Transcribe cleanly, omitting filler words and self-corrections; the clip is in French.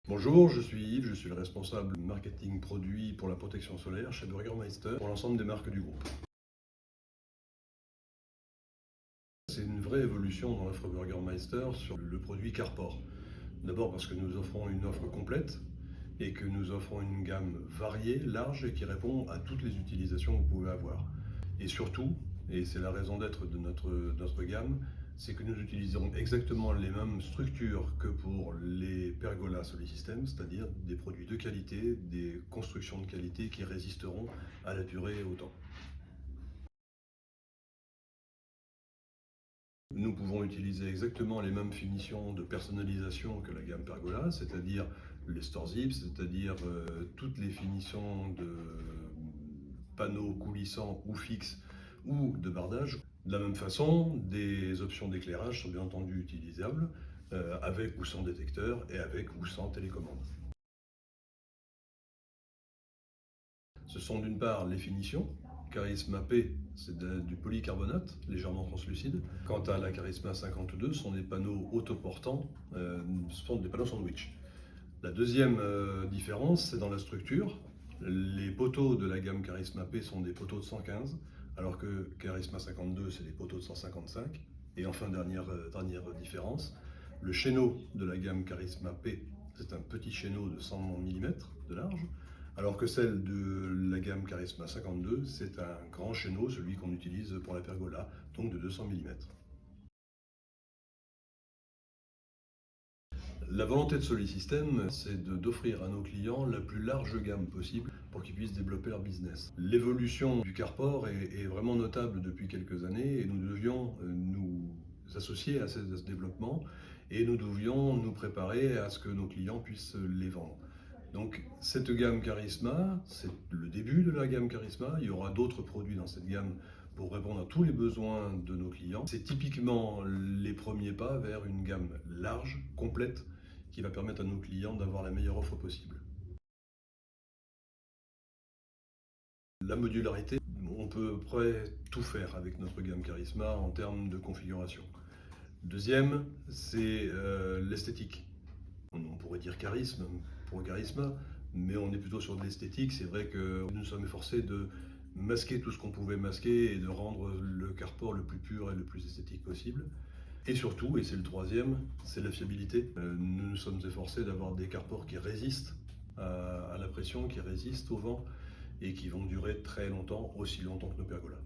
Bonjour, je suis Yves, je suis le responsable marketing produit pour la protection solaire chez Burgermeister pour l'ensemble des marques du groupe. C'est une vraie évolution dans l'offre Burgermeister sur le produit Carport. D'abord parce que nous offrons une offre complète et que nous offrons une gamme variée, large et qui répond à toutes les utilisations que vous pouvez avoir. Et surtout, et c'est la raison d'être de notre gamme, c'est que nous utilisons exactement les mêmes structures que pour les pergolas Solisystem, c'est-à-dire des produits de qualité, des constructions de qualité qui résisteront à la durée et au temps. Nous pouvons utiliser exactement les mêmes finitions de personnalisation que la gamme Pergola, c'est-à-dire les store zips, c'est-à-dire toutes les finitions de panneaux coulissants ou fixes ou de bardage. De la même façon, des options d'éclairage sont bien entendu utilisables avec ou sans détecteur et avec ou sans télécommande. Ce sont d'une part les finitions. Charisma P, c'est du polycarbonate, légèrement translucide. Quant à la Charisma 52, ce sont des panneaux autoportants, ce sont des panneaux sandwich. La deuxième différence, c'est dans la structure. Les poteaux de la gamme Charisma P sont des poteaux de 115, alors que Charisma 52, c'est des poteaux de 155. Et enfin, dernière différence, le chéneau de la gamme Charisma P, c'est un petit chéneau de 100 mm de large, alors que celle de la gamme Charisma 52, c'est un grand chéneau, celui qu'on utilise pour la pergola, donc de 200 mm. La volonté de Solisystem, c'est d'offrir à nos clients la plus large gamme possible pour qu'ils puissent développer leur business. L'évolution du Carport est vraiment notable depuis quelques années et nous devions nous associer à ce développement et nous devions nous préparer à ce que nos clients puissent les vendre. Donc cette gamme Charisma, c'est le début de la gamme Charisma. Il y aura d'autres produits dans cette gamme pour répondre à tous les besoins de nos clients. C'est typiquement les premiers pas vers une gamme large, complète, qui va permettre à nos clients d'avoir la meilleure offre possible. La modularité, on peut à peu près tout faire avec notre gamme Charisma en termes de configuration. Deuxième, c'est l'esthétique. On pourrait dire charisme pour charisma, mais on est plutôt sur de l'esthétique. C'est vrai que nous sommes efforcés de masquer tout ce qu'on pouvait masquer et de rendre le Carport le plus pur et le plus esthétique possible. Et surtout, et c'est le troisième, c'est la fiabilité. Nous nous sommes efforcés d'avoir des carports qui résistent à la pression, qui résistent au vent et qui vont durer très longtemps, aussi longtemps que nos pergolas.